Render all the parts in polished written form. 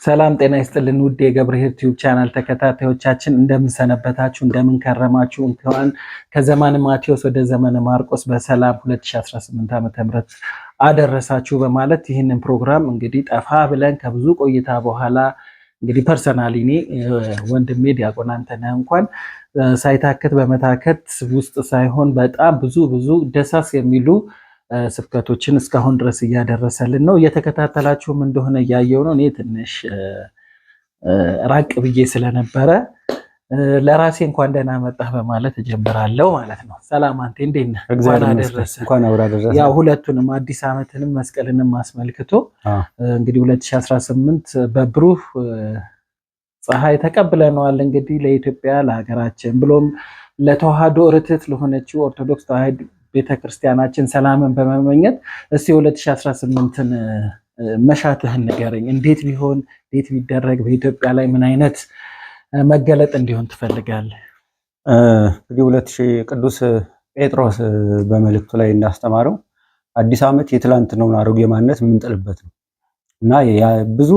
ሰላም ጤና ይስጥልን ውድ የገብርኄር ቲዩብ ቻናል ተከታታዮቻችን እንደምን ሰነበታችሁ? እንደምን ከረማችሁ? እንኳን ከዘመነ ማቴዎስ ወደ ዘመነ ማርቆስ በሰላም 2018 ዓ.ም አደረሳችሁ በማለት ይህንን ፕሮግራም እንግዲህ ጠፋ ብለን ከብዙ ቆይታ በኋላ እንግዲህ ፐርሰናሊ እኔ ወንድሜ ዲያቆን አንተነህ እንኳን ሳይታከት በመታከት ውስጥ ሳይሆን በጣም ብዙ ደሳስ የሚሉ ስብከቶችን እስካሁን ድረስ እያደረሰልን ነው። እየተከታተላችሁም እንደሆነ እያየው ነው። እኔ ትንሽ ራቅ ብዬ ስለነበረ ለራሴ እንኳን ደህና መጣህ በማለት እጀምራለሁ ማለት ነው። ሰላም አንቴ፣ እንዴት ነህ? እንኳን አደረሰ። ያው ሁለቱንም አዲስ ዓመትንም መስቀልንም አስመልክቶ እንግዲህ 2018 በብሩህ ፀሐይ ተቀብለነዋል። እንግዲህ ለኢትዮጵያ ለሀገራችን ብሎም ለተዋህዶ ርትዕት ለሆነችው ኦርቶዶክስ ተዋህዶ ቤተክርስቲያናችን ሰላምን በመመኘት እስቲ 2018ን መሻትህን ንገረኝ። እንዴት ቢሆን እንዴት ቢደረግ በኢትዮጵያ ላይ ምን አይነት መገለጥ እንዲሆን ትፈልጋለህ? እንግዲህ ቅዱስ ጴጥሮስ በመልእክቱ ላይ እንዳስተማረው አዲስ ዓመት የትላንትናውን አሮጌ ማንነት የምንጥልበት ነው እና ብዙ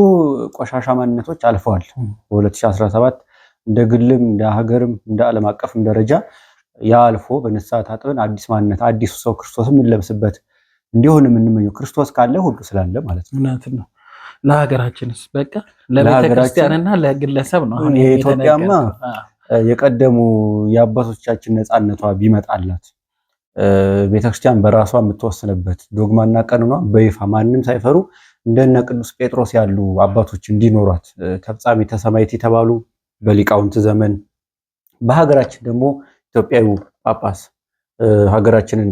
ቆሻሻ ማንነቶች አልፈዋል። በ2017 እንደ ግልም እንደ ሀገርም እንደ ዓለም አቀፍም ደረጃ ያ አልፎ በንስሐ ታጥበን አዲስ ማንነት አዲሱ ሰው ክርስቶስ የምንለብስበት እንዲሆን የምንመኘው ክርስቶስ ካለ ሁሉ ስላለ ማለት ነው። እውነት ነው። ለሀገራችንስ በቃ ለቤተክርስቲያንና ለግለሰብ ነው። አሁን የኢትዮጵያማ የቀደሙ የአባቶቻችን ነፃነቷ ቢመጣላት ቤተክርስቲያን በራሷ የምትወስንበት ዶግማና ቀኖኗ በይፋ ማንም ሳይፈሩ እንደነ ቅዱስ ጴጥሮስ ያሉ አባቶች እንዲኖሯት ተፍጻሜተ ሰማዕት የተባሉ በሊቃውንት ዘመን በሀገራችን ደግሞ ኢትዮጵያዊ ጳጳስ ሀገራችንን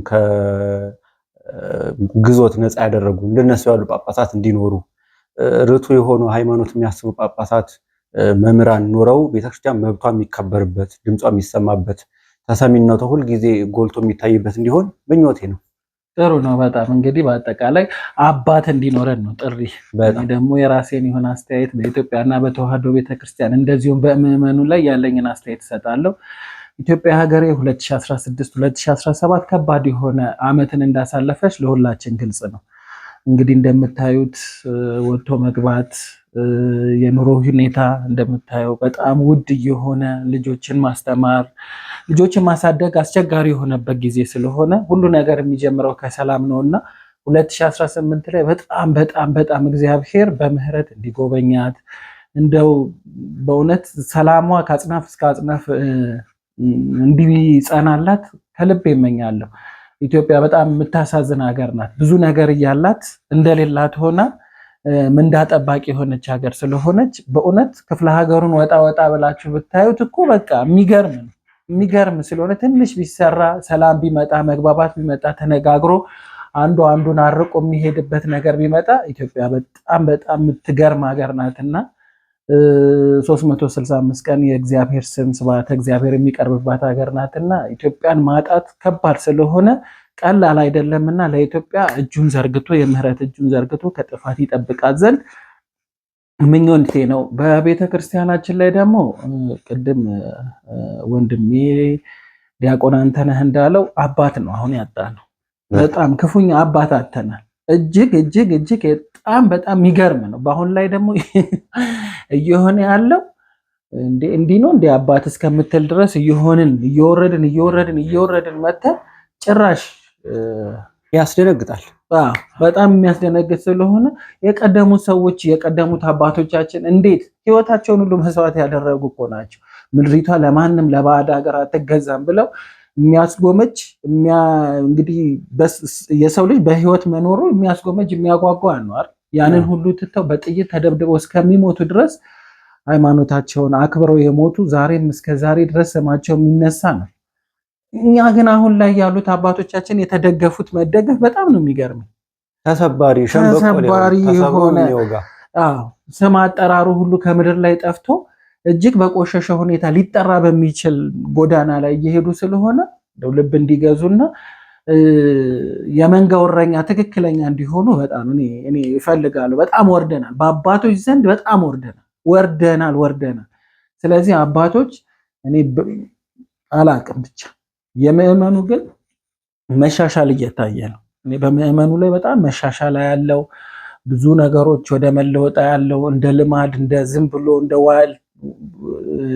ከግዞት ነፃ ያደረጉ እንደነሱ ያሉ ጳጳሳት እንዲኖሩ ርቱ የሆኑ ሃይማኖት የሚያስቡ ጳጳሳት መምህራን ኖረው ቤተክርስቲያን መብቷ የሚከበርበት ድምጿ የሚሰማበት ተሰሚነቱ ሁልጊዜ ጎልቶ የሚታይበት እንዲሆን ምኞቴ ነው። ጥሩ ነው በጣም እንግዲህ በአጠቃላይ አባት እንዲኖረን ነው ጥሪ። ደግሞ የራሴን የሆነ አስተያየት በኢትዮጵያና በተዋህዶ ቤተክርስቲያን እንደዚሁም በምዕመኑ ላይ ያለኝን አስተያየት እሰጣለሁ። ኢትዮጵያ ሀገሬ 2016 2017 ከባድ የሆነ ዓመትን እንዳሳለፈች ለሁላችን ግልጽ ነው። እንግዲህ እንደምታዩት ወጥቶ መግባት የኑሮ ሁኔታ እንደምታየው በጣም ውድ የሆነ ልጆችን ማስተማር ልጆችን ማሳደግ አስቸጋሪ የሆነበት ጊዜ ስለሆነ ሁሉ ነገር የሚጀምረው ከሰላም ነውና 2018 ላይ በጣም እግዚአብሔር በምህረት እንዲጎበኛት እንደው በእውነት ሰላሟ ከአጽናፍ እስከ አጽናፍ እንዲጸናላት ከልብ ይመኛለሁ። ኢትዮጵያ በጣም የምታሳዝን ሀገር ናት። ብዙ ነገር እያላት እንደሌላት ሆና ምንዳ ጠባቂ የሆነች ሀገር ስለሆነች በእውነት ክፍለ ሀገሩን ወጣ ብላችሁ ብታዩት እኮ በቃ የሚገርም ስለሆነ ትንሽ ቢሰራ ሰላም ቢመጣ መግባባት ቢመጣ ተነጋግሮ አንዱ አንዱን አርቆ የሚሄድበት ነገር ቢመጣ ኢትዮጵያ በጣም የምትገርም ሀገር ናትና 365 ቀን የእግዚአብሔር ስም ስብሐተ እግዚአብሔር የሚቀርብባት ሀገር ናትና ኢትዮጵያን ማጣት ከባድ ስለሆነ ቀላል አይደለምና ለኢትዮጵያ እጁን ዘርግቶ የምህረት እጁን ዘርግቶ ከጥፋት ይጠብቃት ዘንድ ምኞቴ ነው። በቤተ ክርስቲያናችን ላይ ደግሞ ቅድም ወንድሜ ዲያቆን አንተነህ እንዳለው አባት ነው አሁን ያጣነው። በጣም ክፉኛ አባት አጥተናል። እጅግ በጣም የሚገርም ነው። በአሁን ላይ ደግሞ እየሆነ ያለው እንዲህ ነው እንደ አባት እስከምትል ድረስ እየወረድን መተን ጭራሽ ያስደነግጣል። በጣም የሚያስደነግጥ ስለሆነ የቀደሙት አባቶቻችን እንዴት ህይወታቸውን ሁሉ መስዋዕት ያደረጉ እኮ ናቸው። ምድሪቷ ለማንም ለባዕድ ሀገር አትገዛም ብለው የሚያስጎመጅ እንግዲህ የሰው ልጅ በህይወት መኖሩ የሚያስጎመጅ የሚያጓጓ ነው አይደል? ያንን ሁሉ ትተው በጥይት ተደብድበው እስከሚሞቱ ድረስ ሃይማኖታቸውን አክብረው የሞቱ ዛሬም እስከ ዛሬ ድረስ ስማቸው የሚነሳ ነው። እኛ ግን አሁን ላይ ያሉት አባቶቻችን የተደገፉት መደገፍ በጣም ነው የሚገርመው። ተሰባሪ የሆነ ስም አጠራሩ ሁሉ ከምድር ላይ ጠፍቶ እጅግ በቆሸሸ ሁኔታ ሊጠራ በሚችል ጎዳና ላይ እየሄዱ ስለሆነ ልብ እንዲገዙና የመንጋው እረኛ ትክክለኛ እንዲሆኑ በጣም እኔ እፈልጋለሁ። በጣም ወርደናል፣ በአባቶች ዘንድ በጣም ወርደናል። ስለዚህ አባቶች እኔ አላቅም ብቻ የምዕመኑ ግን መሻሻል እየታየ ነው። እኔ በምዕመኑ ላይ በጣም መሻሻል ያለው ብዙ ነገሮች ወደ መለወጣ ያለው እንደ ልማድ እንደ ዝም ብሎ እንደ ዋል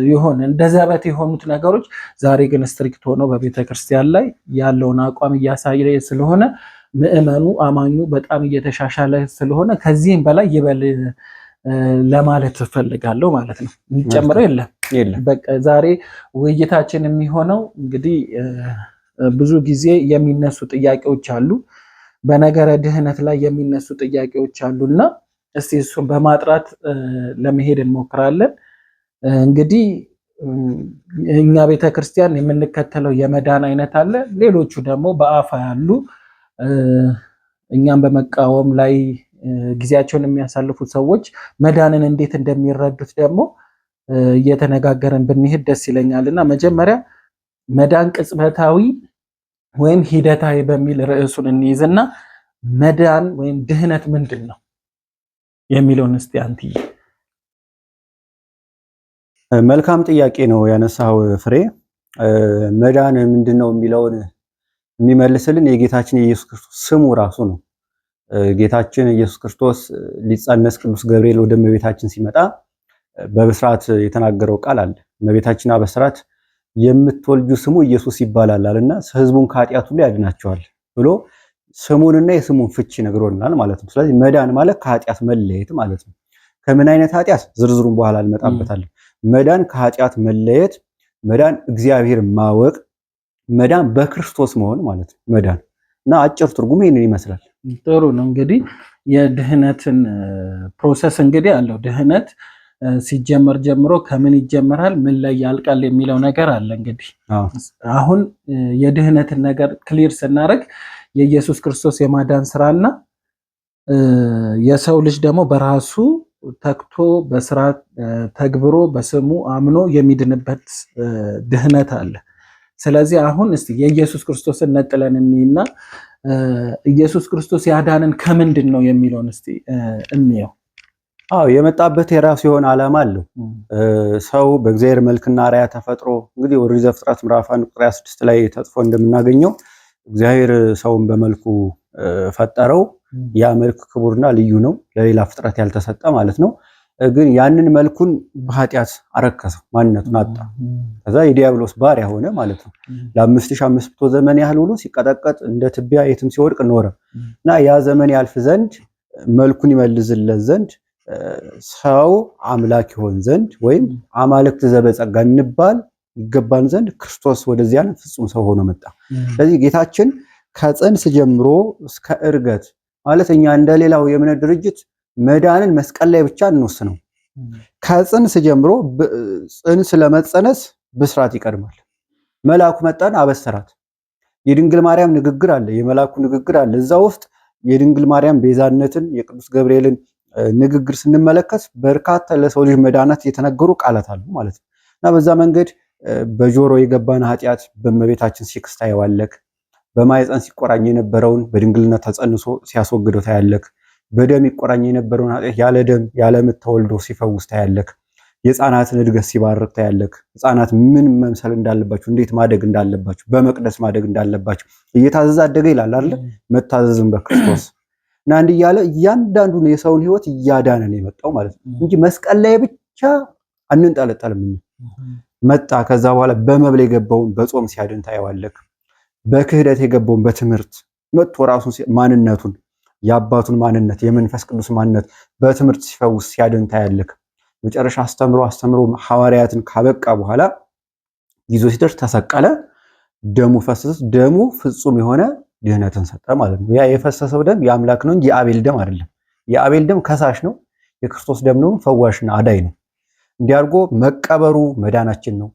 ይሆን እንደ ዘበት የሆኑት ነገሮች ዛሬ ግን ስትሪክት ሆነው በቤተክርስቲያን ላይ ያለውን አቋም እያሳየ ስለሆነ ምዕመኑ አማኙ በጣም እየተሻሻለ ስለሆነ ከዚህም በላይ ይበል ለማለት እፈልጋለሁ ማለት ነው። የሚጨምረው የለም። በቃ ዛሬ ውይይታችን የሚሆነው እንግዲህ ብዙ ጊዜ የሚነሱ ጥያቄዎች አሉ፣ በነገረ ድህነት ላይ የሚነሱ ጥያቄዎች አሉና እስቲ እሱን በማጥራት ለመሄድ እንሞክራለን። እንግዲህ እኛ ቤተክርስቲያን የምንከተለው የመዳን አይነት አለ። ሌሎቹ ደግሞ በአፋ ያሉ እኛም በመቃወም ላይ ጊዜያቸውን የሚያሳልፉት ሰዎች መዳንን እንዴት እንደሚረዱት ደግሞ እየተነጋገረን ብንሄድ ደስ ይለኛልና መጀመሪያ መዳን ቅጽበታዊ ወይም ሂደታዊ በሚል ርዕሱን እንይዝና መዳን ወይም ድህነት ምንድን ነው የሚለውን እስቲ አንትዬ። መልካም ጥያቄ ነው ያነሳው ፍሬ። መዳን ምንድን ነው የሚለውን የሚመልስልን የጌታችን የኢየሱስ ክርስቶስ ስሙ ራሱ ነው። ጌታችን ኢየሱስ ክርስቶስ ሊጸነስ ቅዱስ ገብርኤል ወደ እመቤታችን ሲመጣ በብስራት የተናገረው ቃል አለ። እመቤታችን በስራት የምትወልጁ ስሙ ኢየሱስ ይባላል አለና ሕዝቡን ከኃጢአት ሁሉ ያድናቸዋል ብሎ ስሙንና የስሙን ፍቺ ነግሮናል ማለት ነው። ስለዚህ መዳን ማለት ከኃጢአት መለየት ማለት ነው። ከምን አይነት ኃጢአት ዝርዝሩን በኋላ እንመጣበታለን። መዳን ከኃጢአት መለየት፣ መዳን እግዚአብሔር ማወቅ፣ መዳን በክርስቶስ መሆን ማለት ነው። መዳን እና አጭር ትርጉም ይሄንን ይመስላል። ጥሩ ነው። እንግዲህ የድህነትን ፕሮሰስ እንግዲህ አለው። ድህነት ሲጀመር ጀምሮ ከምን ይጀመራል፣ ምን ላይ ያልቃል የሚለው ነገር አለ። እንግዲህ አሁን የድህነትን ነገር ክሊር ስናደርግ የኢየሱስ ክርስቶስ የማዳን ስራና የሰው ልጅ ደግሞ በራሱ ተክቶ በስራ ተግብሮ በስሙ አምኖ የሚድንበት ድህነት አለ። ስለዚህ አሁን እስቲ የኢየሱስ ክርስቶስን ነጥለን እንይና ኢየሱስ ክርስቶስ ያዳንን ከምንድን ነው የሚለውን እስቲ እንየው። የመጣበት የራሱ የሆነ ዓላማ አለው። ሰው በእግዚአብሔር መልክና አርአያ ተፈጥሮ እንግዲህ ኦሪት ዘፍጥረት ምዕራፍ 1 ቁጥር 26 ላይ ተጽፎ እንደምናገኘው እግዚአብሔር ሰውን በመልኩ ፈጠረው። ያ መልክ ክቡርና ልዩ ነው፣ ለሌላ ፍጥረት ያልተሰጠ ማለት ነው። ግን ያንን መልኩን በኃጢአት አረከሰው፣ ማንነቱን አጣ። ከዛ የዲያብሎስ ባሪያ ሆነ ማለት ነው። ለ5500 ዘመን ያህል ውሎ ሲቀጠቀጥ እንደ ትቢያ የትም ሲወድቅ ኖረ እና ያ ዘመን ያልፍ ዘንድ መልኩን ይመልዝለት ዘንድ ሰው አምላክ ይሆን ዘንድ ወይም አማልክት ዘበጸጋ እንባል ይገባን ዘንድ ክርስቶስ ወደዚያ ፍጹም ሰው ሆኖ መጣ። ስለዚህ ጌታችን ከጽንስ ጀምሮ እስከ ዕርገት ማለት እኛ እንደሌላው የእምነት ድርጅት መዳንን መስቀል ላይ ብቻ እንወስነው። ከጽንስ ጀምሮ ጽንስ ለመጸነስ ብስራት ይቀድማል። መልአኩ መጣን አበሰራት። የድንግል ማርያም ንግግር አለ፣ የመልአኩ ንግግር አለ። እዛ ውስጥ የድንግል ማርያም ቤዛነትን የቅዱስ ገብርኤልን ንግግር ስንመለከት በርካታ ለሰው ልጅ መዳናት የተነገሩ ቃላት አሉ ማለት ነው እና በዛ መንገድ በጆሮ የገባን ኃጢአት በእመቤታችን ሲክስ ታየዋለክ። በማኅፀን ሲቆራኝ የነበረውን በድንግልነት ተጸንሶ ሲያስወግደው ታያለክ። በደም ይቆራኝ የነበረውን ኃጢአት ያለ ደም ያለ ምጥ ተወልዶ ሲፈውስ ታያለክ። የሕፃናትን እድገት ሲባርክ ታያለክ። ሕፃናት ምን መምሰል እንዳለባቸው፣ እንዴት ማደግ እንዳለባቸው፣ በመቅደስ ማደግ እንዳለባቸው እየታዘዘ አደገ ይላል አይደል? መታዘዝም በክርስቶስ እና እንዲህ እያለ እያንዳንዱን የሰውን ሕይወት እያዳነን የመጣው ማለት ነው እንጂ መስቀል ላይ ብቻ አንንጠለጠልም። መጣ። ከዛ በኋላ በመብል የገባውን በጾም ሲያድን ታየዋለክ። በክህደት የገባውን በትምህርት መጥቶ ራሱን ማንነቱን የአባቱን ማንነት የመንፈስ ቅዱስ ማንነት በትምህርት ሲፈውስ ሲያድን ታያለክ። መጨረሻ አስተምሮ ሐዋርያትን ካበቃ በኋላ ይዞ ሲደርስ ተሰቀለ። ደሙ ፈሰሰ። ደሙ ፍጹም የሆነ ድህነትን ሰጠ ማለት ነው። ያ የፈሰሰው ደም የአምላክ ነው እንጂ የአቤል ደም አይደለም። የአቤል ደም ከሳሽ ነው። የክርስቶስ ደም ነው ፈዋሽና አዳይ ነው። እንዲያርጎ መቀበሩ መዳናችን ነው።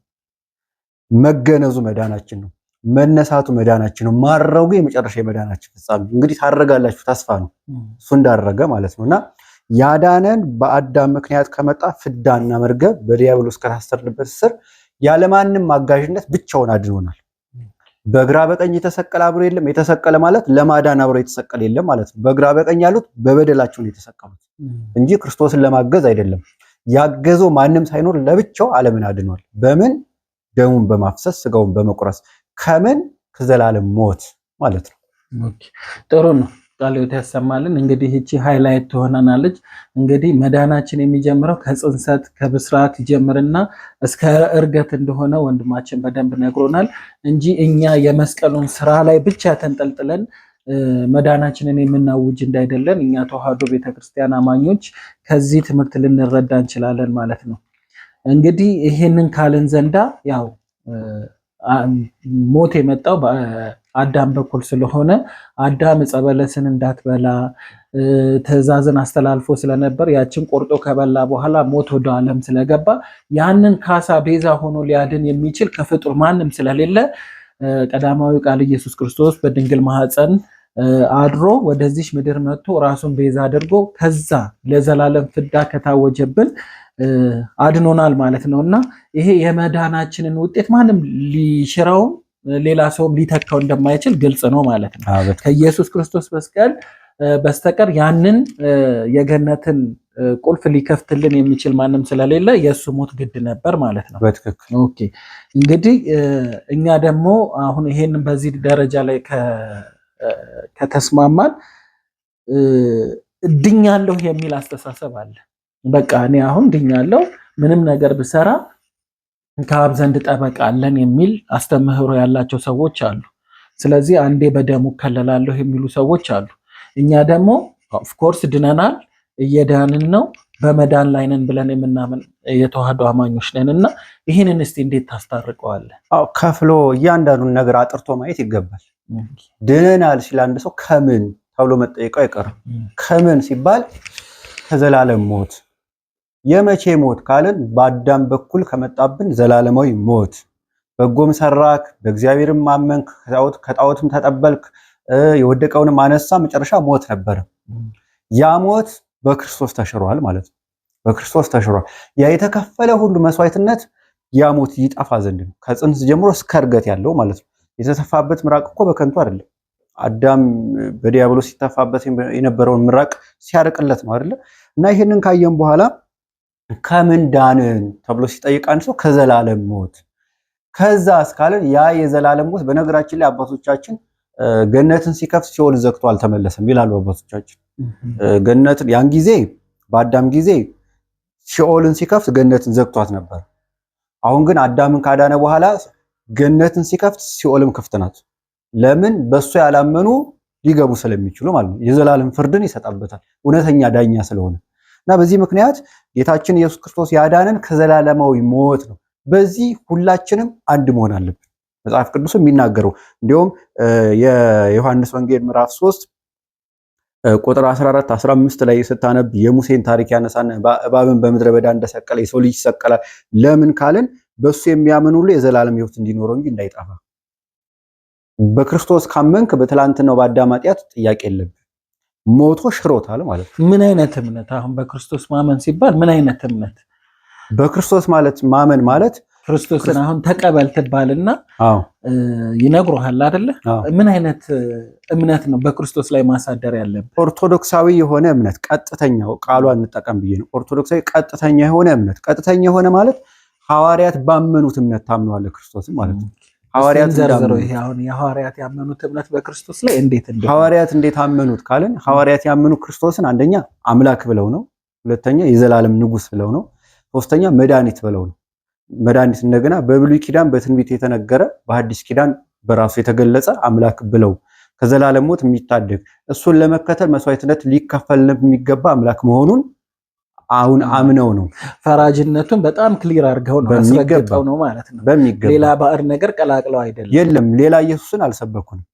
መገነዙ መዳናችን ነው። መነሳቱ መዳናችን ነው። ማረጉ የመጨረሻ የመዳናችን ፍጻሜ። እንግዲህ ታረጋላችሁ ተስፋ ነው። እሱ እንዳረገ ማለት ነውና ያዳነን በአዳም ምክንያት ከመጣ ፍዳና መርገም በዲያብሎስ ከታሰርንበት ስር ያለማንም አጋዥነት ብቻውን አድኖናል። በግራ በቀኝ የተሰቀለ አብሮ የለም። የተሰቀለ ማለት ለማዳን አብሮ የተሰቀለ የለም ማለት ነው። በግራ በቀኝ ያሉት በበደላቸው ነው የተሰቀሉት እንጂ ክርስቶስን ለማገዝ አይደለም። ያገዘው ማንም ሳይኖር ለብቻው ዓለምን አድኗል። በምን? ደሙን በማፍሰስ ስጋውን በመቁረስ ከምን? ከዘላለም ሞት ማለት ነው። ጥሩ ነው። ቃለ ሕይወት ያሰማልን። እንግዲህ እቺ ሃይላይት ትሆነናለች። እንግዲህ መዳናችን የሚጀምረው ከጽንሰት ከብስራት ይጀምርና እስከ እርገት እንደሆነ ወንድማችን በደንብ ነግሮናል እንጂ እኛ የመስቀሉን ስራ ላይ ብቻ ተንጠልጥለን መዳናችንን የምናውጅ እንዳይደለን እኛ ተዋህዶ ቤተክርስቲያን አማኞች ከዚህ ትምህርት ልንረዳ እንችላለን ማለት ነው። እንግዲህ ይሄንን ካልን ዘንዳ ያው ሞት የመጣው በአዳም በኩል ስለሆነ አዳም ዕፀ በለስን እንዳትበላ ትእዛዝን አስተላልፎ ስለነበር ያችን ቆርጦ ከበላ በኋላ ሞት ወደ ዓለም ስለገባ ያንን ካሳ ቤዛ ሆኖ ሊያድን የሚችል ከፍጡር ማንም ስለሌለ ቀዳማዊ ቃል ኢየሱስ ክርስቶስ በድንግል ማኅፀን አድሮ ወደዚህ ምድር መጥቶ ራሱን ቤዛ አድርጎ ከዛ ለዘላለም ፍዳ ከታወጀብን አድኖናል ማለት ነውና ይሄ የመዳናችንን ውጤት ማንም ሊሽራው ሌላ ሰውም ሊተካው እንደማይችል ግልጽ ነው ማለት ነው። ከኢየሱስ ክርስቶስ በስተቀር ያንን የገነትን ቁልፍ ሊከፍትልን የሚችል ማንም ስለሌለ የእሱ ሞት ግድ ነበር ማለት ነው። በትክክል ኦኬ። እንግዲህ እኛ ደግሞ አሁን ይሄንን በዚህ ደረጃ ላይ ከተስማማን ድኛለሁ የሚል አስተሳሰብ አለ። በቃ እኔ አሁን ድኛለሁ ምንም ነገር ብሰራ ከአብ ዘንድ ጠበቃ አለን የሚል አስተምህሮ ያላቸው ሰዎች አሉ። ስለዚህ አንዴ በደሙ ከለላለሁ የሚሉ ሰዎች አሉ። እኛ ደግሞ ኦፍኮርስ ድነናል፣ እየዳንን ነው፣ በመዳን ላይ ነን ብለን የምናምን የተዋህዶ አማኞች ነን እና ይህንን እስቲ እንዴት ታስታርቀዋለህ? ከፍሎ እያንዳንዱን ነገር አጥርቶ ማየት ይገባል። ድነናል ሲል አንድ ሰው ከምን ተብሎ መጠየቁ አይቀርም። ከምን ሲባል ከዘላለም ሞት። የመቼ ሞት ካልን በአዳም በኩል ከመጣብን ዘላለማዊ ሞት። በጎም ሰራክ፣ በእግዚአብሔርም ማመንክ፣ ከጣዖትም ተጠበልክ፣ የወደቀውንም አነሳ፣ መጨረሻ ሞት ነበረ። ያ ሞት በክርስቶስ ተሽሯል ማለት ነው። በክርስቶስ ተሽሯል። ያ የተከፈለ ሁሉ መስዋዕትነት ያ ሞት ይጠፋ ዘንድ ነው። ከጽንስ ጀምሮ እስከ እርገት ያለው ማለት ነው። የተተፋበት ምራቅ እኮ በከንቱ አይደለም። አዳም በዲያብሎስ ሲተፋበት የነበረውን ምራቅ ሲያርቅለት ነው አይደለ? እና ይሄንን ካየን በኋላ ከምን ዳንን ተብሎ ሲጠይቅ አንድ ሰው ከዘላለም ሞት። ከዛ እስካለን ያ የዘላለም ሞት በነገራችን ላይ አባቶቻችን ገነትን ሲከፍት ሲኦል ዘግቶ አልተመለሰም ይላሉ አባቶቻችን። ገነትን ያን ጊዜ በአዳም ጊዜ ሲኦልን ሲከፍት ገነትን ዘግቷት ነበር። አሁን ግን አዳምን ካዳነ በኋላ ገነትን ሲከፍት ሲኦልም ክፍት ናት። ለምን? በሱ ያላመኑ ሊገቡ ስለሚችሉ ማለት ነው። የዘላለም ፍርድን ይሰጣበታል እውነተኛ ዳኛ ስለሆነ እና በዚህ ምክንያት ጌታችን ኢየሱስ ክርስቶስ ያዳነን ከዘላለማዊ ሞት ነው። በዚህ ሁላችንም አንድ መሆን አለብን። መጽሐፍ ቅዱስ የሚናገረው እንዲሁም የዮሐንስ ወንጌል ምዕራፍ 3 ቁጥር 14 15 ላይ ስታነብ የሙሴን ታሪክ ያነሳና እባብን በምድረ በዳ እንደሰቀለ የሰው ልጅ ይሰቀላል። ለምን ካልን በሱ የሚያምን ሁሉ የዘላለም ሕይወት እንዲኖረው እንጂ እንዳይጠፋ። በክርስቶስ ካመንክ በትላንትናው በአዳም ኃጢአት ጥያቄ የለብህ። ሞቶ ሽሮታል ማለት ነው። ምን አይነት እምነት? አሁን በክርስቶስ ማመን ሲባል ምን አይነት እምነት? በክርስቶስ ማለት ማመን ማለት ክርስቶስን አሁን ተቀበል ትባልና ይነግሩሃል አይደለ? ምን አይነት እምነት ነው በክርስቶስ ላይ ማሳደር ያለብን? ኦርቶዶክሳዊ የሆነ እምነት፣ ቀጥተኛው ቃሏ እንጠቀም ብዬ ነው። ኦርቶዶክሳዊ ቀጥተኛ የሆነ እምነት። ቀጥተኛ የሆነ ማለት ሐዋርያት ባመኑት እምነት ታምነዋል ክርስቶስን ማለት ነው። ሐዋርያት ዘርዝረው ይሄ አሁን የሐዋርያት ያመኑት እምነት በክርስቶስ ላይ እንዴት ሐዋርያት እንዴት አመኑት ካልን ሐዋርያት ያመኑ ክርስቶስን አንደኛ አምላክ ብለው ነው። ሁለተኛ የዘላለም ንጉሥ ብለው ነው። ሶስተኛ መድኃኒት ብለው ነው። መድኃኒት እንደገና በብሉይ ኪዳን በትንቢት የተነገረ በሐዲስ ኪዳን በራሱ የተገለጸ አምላክ ብለው ከዘላለም ሞት የሚታደግ እሱን ለመከተል መስዋዕትነት ሊከፈልለት የሚገባ አምላክ መሆኑን አሁን አምነው ነው። ፈራጅነቱን በጣም ክሊር አድርገው ነው አስረግጠው ነው ማለት ነው። ሌላ ባዕድ ነገር ቀላቅለው አይደለም። የለም ሌላ ኢየሱስን አልሰበኩንም።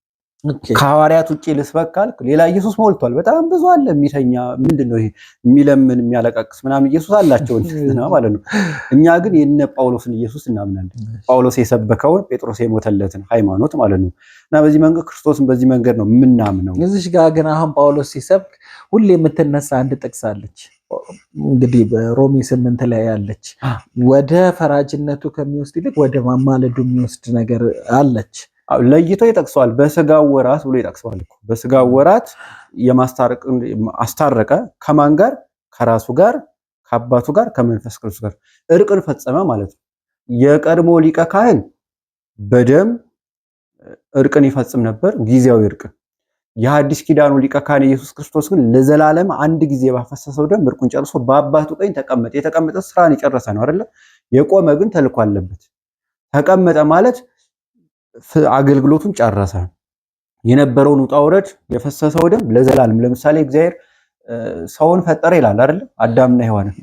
ከሐዋርያት ውጪ ልስበክ ካልክ ሌላ ኢየሱስ ሞልቷል። በጣም ብዙ አለ። የሚተኛ ምንድነው ይሄ የሚለምን የሚያለቃቅስ ምናምን ኢየሱስ አላቸው ማለት ነው። እኛ ግን የነ ጳውሎስን ኢየሱስ እናምናለን። ጳውሎስ የሰበከውን ጴጥሮስ የሞተለትን ሃይማኖት ማለት ነው። እና በዚህ መንገድ ክርስቶስን በዚህ መንገድ ነው የምናምነው። እዚህ ጋር ግን አሁን ጳውሎስ ሲሰብክ ሁሌ የምትነሳ አንድ ጥቅስ አለች። እንግዲህ በሮሜ 8 ላይ ያለች ወደ ፈራጅነቱ ከሚወስድ ይልቅ ወደ ማማለዱ የሚወስድ ነገር አለች። ለይቶ ይጠቅሰዋል። በስጋው ወራት ብሎ ይጠቅሰዋል እኮ። በስጋው ወራት የማስታረቅ አስታረቀ። ከማን ጋር? ከራሱ ጋር፣ ከአባቱ ጋር፣ ከመንፈስ ቅዱስ ጋር እርቅን ፈጸመ ማለት ነው። የቀድሞ ሊቀ ካህን በደም እርቅን ይፈጽም ነበር፣ ጊዜያዊ እርቅን። የሐዲስ ኪዳኑ ሊቀ ካህን ኢየሱስ ክርስቶስ ግን ለዘላለም አንድ ጊዜ ባፈሰሰው ደም እርቁን ጨርሶ በአባቱ ቀኝ ተቀመጠ። የተቀመጠ ስራን የጨረሰ ነው አይደለ? የቆመ ግን ተልኮ አለበት። ተቀመጠ ማለት አገልግሎቱን ጨረሰ። የነበረውን ውጣ ውረድ የፈሰሰው ደም ለዘላለም። ለምሳሌ እግዚአብሔር ሰውን ፈጠረ ይላል አይደለ? አዳምና ሔዋንን።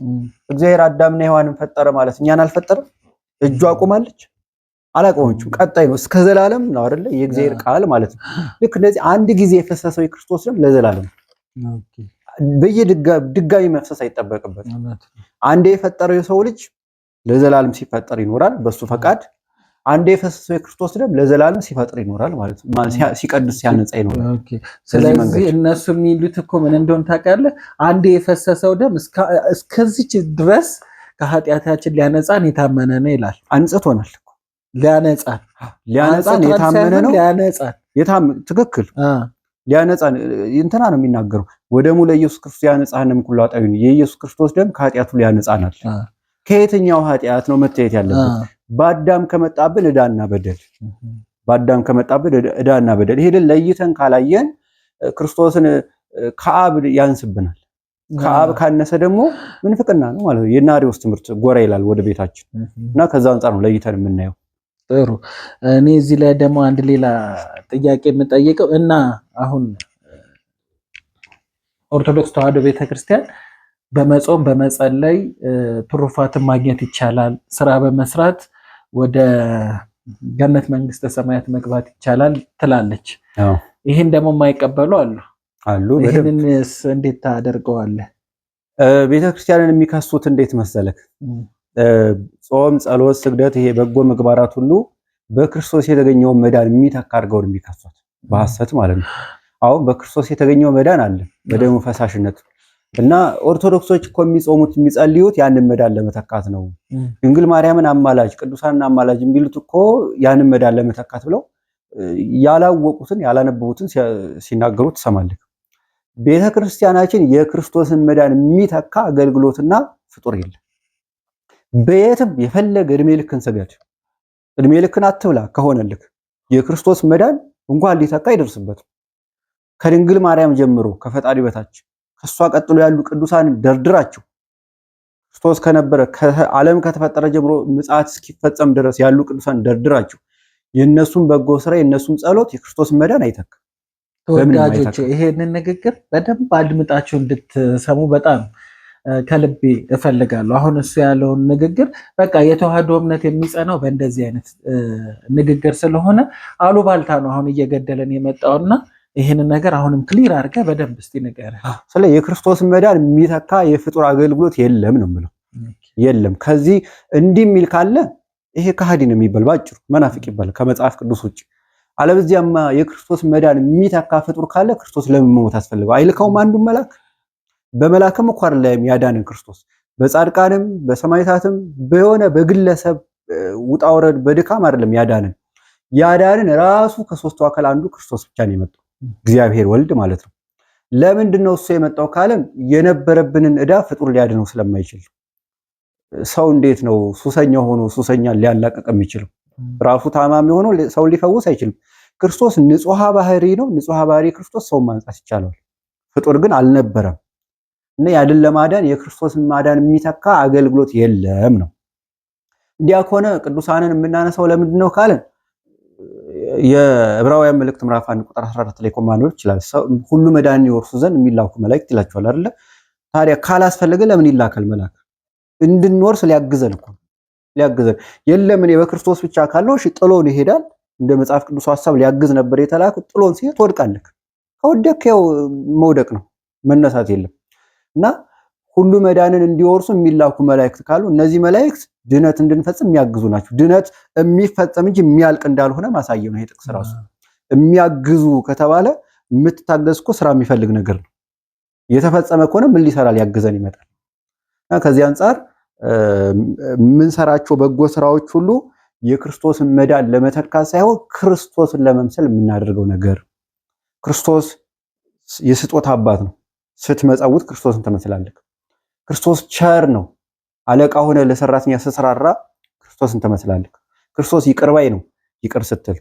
እግዚአብሔር አዳምና ሔዋንን ፈጠረ ማለት እኛን አልፈጠረም? እጁ አቁማለች? አላቆመችም። ቀጣይ ነው፣ እስከ ዘላለም ነው አይደለ? የእግዚአብሔር ቃል ማለት ነው። ልክ እንደዚህ አንድ ጊዜ የፈሰሰው የክርስቶስ ደም ለዘላለም በየድጋሚ መፍሰስ አይጠበቅበትም። አንዴ የፈጠረው የሰው ልጅ ለዘላለም ሲፈጠር ይኖራል በሱ ፈቃድ። አንዴ የፈሰሰው የክርስቶስ ደም ለዘላለም ሲፈጥር ይኖራል ማለት ነው። ሲቀድስ ሲያነጻ ይኖራል። ስለዚህ እነሱ የሚሉት እኮ ምን እንደሆነ ታውቃለህ? አንዴ የፈሰሰው ደም እስከዚች ድረስ ከኃጢአታችን ሊያነጻን የታመነ ነው ይላል። አንጽቶናል። ሊያነጻን የታመነ ነው። ሊያነጻን ትክክል። ሊያነጻን እንትና ነው የሚናገረው። ወደሙ ለኢየሱስ ክርስቶስ ያነጻንም ኩሉ ኃጢአቱን። የኢየሱስ ክርስቶስ ደም ከኃጢአቱ ሊያነጻናል። ከየትኛው ኃጢአት ነው መታየት ያለበት? በአዳም ከመጣብን ዕዳና በደል። በአዳም ከመጣብን ዕዳና በደል። ይሄን ለይተን ካላየን ክርስቶስን ከአብ ያንስብናል። ከአብ ካነሰ ደግሞ ምንፍቅና ነው ማለት ነው። የናሪዎስ ትምህርት ጎራ ይላል ወደ ቤታችን እና ከዛ አንፃር ነው ለይተን የምናየው። ጥሩ። እኔ እዚህ ላይ ደግሞ አንድ ሌላ ጥያቄ የምጠይቀው እና አሁን ኦርቶዶክስ ተዋሕዶ ቤተክርስቲያን በመጾም በመጸለይ ትሩፋትን ማግኘት ይቻላል፣ ስራ በመስራት ወደ ገነት መንግስተ ሰማያት መግባት ይቻላል ትላለች። ይህን ደግሞ የማይቀበሉ አሉ። ይህንንስ እንዴት ታደርገዋለህ? ቤተክርስቲያንን የሚከሱት እንዴት መሰለክ? ጾም፣ ጸሎት፣ ስግደት፣ ይሄ በጎ ምግባራት ሁሉ በክርስቶስ የተገኘውን መዳን የሚተካ አድርገው የሚከሱት በሐሰት ማለት ነው። አሁን በክርስቶስ የተገኘው መዳን አለ በደሙ ፈሳሽነት እና ኦርቶዶክሶች እኮ የሚጾሙት የሚጸልዩት ያንን መዳን ለመተካት ነው። ድንግል ማርያምን አማላጅ፣ ቅዱሳንን አማላጅ የሚሉት እኮ ያንን መዳን ለመተካት ብለው ያላወቁትን ያላነበቡትን ሲናገሩ ትሰማለህ። ቤተክርስቲያናችን የክርስቶስን መዳን የሚተካ አገልግሎትና ፍጡር የለም። በየትም የፈለገ እድሜ ልክን ስገድ፣ እድሜ ልክን አትብላ ከሆነልክ የክርስቶስ መዳን እንኳን ሊተካ አይደርስበትም። ከድንግል ማርያም ጀምሮ ከፈጣሪ በታች ከሷ ቀጥሎ ያሉ ቅዱሳን ደርድራቸው ክርስቶስ ከነበረ ዓለም ከተፈጠረ ጀምሮ ምጽአት እስኪፈጸም ድረስ ያሉ ቅዱሳን ደርድራቸው የነሱን በጎ ስራ የነሱን ጸሎት የክርስቶስን መዳን አይተካም። ተወዳጆች ይሄንን ንግግር በደንብ አድምጣችሁ እንድትሰሙ በጣም ከልቤ እፈልጋለሁ። አሁን እሱ ያለውን ንግግር በቃ የተዋህዶ እምነት የሚጸናው በእንደዚህ አይነት ንግግር ስለሆነ አሉባልታ ነው አሁን እየገደለን የመጣውና ይህንን ነገር አሁንም ክሊር አድርገህ በደንብ እስቲ ንገረን። ስለ የክርስቶስን መዳን የሚተካ የፍጡር አገልግሎት የለም ነው የምለው። የለም። ከዚህ እንዲህ የሚል ካለ ይሄ ከሃዲ ነው የሚባል፣ ባጭሩ መናፍቅ ይባላል ከመጽሐፍ ቅዱስ ውጭ። አለበዚያማ የክርስቶስ መዳን የሚተካ ፍጡር ካለ ክርስቶስ ለምን መሞት አስፈልገው? አይልከውም አንዱን መልአክ። በመላክም እኮ አይደለም ያዳንን ክርስቶስ፣ በጻድቃንም በሰማዕታትም በሆነ በግለሰብ ውጣውረድ በድካም አይደለም ያዳንን። ያዳንን ራሱ ከሶስቱ አካል አንዱ ክርስቶስ ብቻ ነው የመጣው፣ እግዚአብሔር ወልድ ማለት ነው። ለምንድን ነው እሱ የመጣው ካለም የነበረብንን ዕዳ ፍጡር ሊያድነው ስለማይችል። ሰው እንዴት ነው ሱሰኛ ሆኖ ሱሰኛን ሊያላቀቅ የሚችለው? ራሱ ታማሚ ሆኖ ሰው ሊፈውስ አይችልም። ክርስቶስ ንጹሐ ባህሪ ነው። ንጹሐ ባህሪ ክርስቶስ ሰው ማንጻት ይቻላል፣ ፍጡር ግን አልነበረም። እና ያድን ለማዳን የክርስቶስን ማዳን የሚተካ አገልግሎት የለም ነው። እንዲያ ከሆነ ቅዱሳንን የምናነሳው ለምንድን ነው ካለን የዕብራውያን መልእክት ምዕራፍ 1 ቁጥር 14 ላይ ማንበብ ይችላል። ሁሉ መዳንን ይወርሱ ዘንድ የሚላኩ መላእክት ይላቸዋል አይደለ? ታዲያ ካላስፈለገ ለምን ይላካል መልአክ? እንድንወርስ ሊያግዘን እኮ ሊያግዘን። የለም እኔ በክርስቶስ ብቻ ካለው እሺ ጥሎን ይሄዳል። እንደ መጽሐፍ ቅዱስ ሐሳብ ሊያግዝ ነበር የተላከው። ጥሎን ሲሄድ ትወድቃለህ። ከወደቅ ያው መውደቅ ነው፣ መነሳት የለም። እና ሁሉ መዳንን እንዲወርሱ የሚላኩ መላእክት ካሉ እነዚህ መላእክት ድነት እንድንፈጽም የሚያግዙ ናቸው። ድነት የሚፈጸም እንጂ የሚያልቅ እንዳልሆነ ማሳየው ነው ይሄ ጥቅስ ራሱ። የሚያግዙ ከተባለ የምትታገዝ እኮ ስራ የሚፈልግ ነገር ነው። የተፈጸመ ከሆነ ምን ሊሰራ ሊያግዘን ይመጣል። እና ከዚህ አንጻር የምንሰራቸው በጎ ስራዎች ሁሉ የክርስቶስን መዳን ለመተካት ሳይሆን ክርስቶስን ለመምሰል የምናደርገው ነገር። ክርስቶስ የስጦታ አባት ነው። ስትመጻውት ክርስቶስን ትመስላለህ። ክርስቶስ ቸር ነው። አለቃ ሆነ ለሰራተኛ ስትራራ ክርስቶስን ትመስላለህ። ክርስቶስ ይቅር ባይ ነው። ይቅር ስትል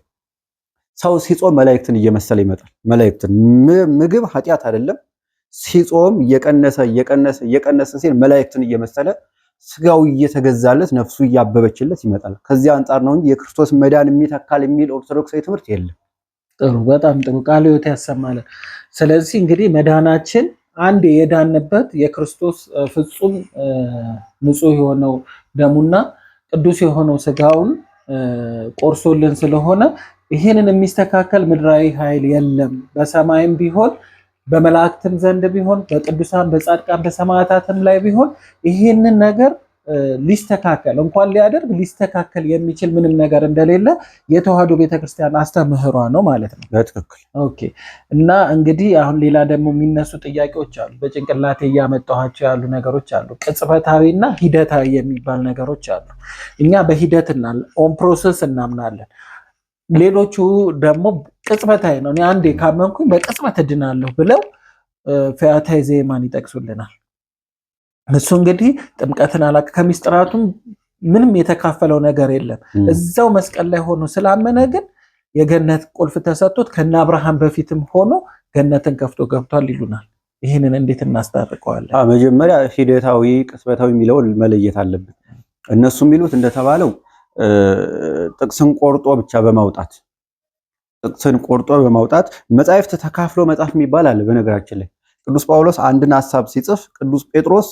ሰው ሲጾም መላእክትን እየመሰለ ይመጣል። መላእክትን ምግብ ኃጢአት አይደለም። ሲጾም እየቀነሰ ሲል መላእክትን እየመሰለ ስጋው እየተገዛለት ነፍሱ እያበበችለት ይመጣል። ከዚህ አንጻር ነው እንጂ የክርስቶስ መዳን የሚተካል የሚል ኦርቶዶክሳዊ ትምህርት የለም። ጥሩ፣ በጣም ጥሩ። ቃለ ሕይወት ያሰማለን። ስለዚህ እንግዲህ መዳናችን አንድ የዳንበት የክርስቶስ ፍጹም ንጹህ የሆነው ደሙና ቅዱስ የሆነው ስጋውን ቆርሶልን ስለሆነ ይህንን የሚስተካከል ምድራዊ ኃይል የለም። በሰማይም ቢሆን በመላእክትም ዘንድ ቢሆን በቅዱሳን በጻድቃን በሰማዕታትም ላይ ቢሆን ይህንን ነገር ሊስተካከል እንኳን ሊያደርግ ሊስተካከል የሚችል ምንም ነገር እንደሌለ የተዋህዶ ቤተክርስቲያን አስተምህሯ ነው ማለት ነው። በትክክል ኦኬ። እና እንግዲህ አሁን ሌላ ደግሞ የሚነሱ ጥያቄዎች አሉ። በጭንቅላቴ እያመጣኋቸው ያሉ ነገሮች አሉ። ቅጽበታዊና ሂደታዊ የሚባል ነገሮች አሉ። እኛ በሂደትና ኦን ፕሮሰስ እናምናለን። ሌሎቹ ደግሞ ቅጽበታዊ ነው። እኔ አንዴ ካመንኩኝ በቅጽበት እድናለሁ ብለው ፈያታዊ ዘየማን ይጠቅሱልናል። እሱ እንግዲህ ጥምቀትን አላውቅም፣ ከሚስጥራቱም ምንም የተካፈለው ነገር የለም። እዛው መስቀል ላይ ሆኖ ስላመነ ግን የገነት ቁልፍ ተሰጥቶት ከነ አብርሃም በፊትም ሆኖ ገነትን ከፍቶ ገብቷል ይሉናል። ይህንን እንዴት እናስታርቀዋለን? መጀመሪያ ሂደታዊ ቅጽበታዊ የሚለውን መለየት አለብን። እነሱ የሚሉት እንደተባለው ጥቅስን ቆርጦ ብቻ በማውጣት መጻሕፍት ተካፍሎ መጻፍ የሚባል አለ። በነገራችን ላይ ቅዱስ ጳውሎስ አንድን ሐሳብ ሲጽፍ ቅዱስ ጴጥሮስ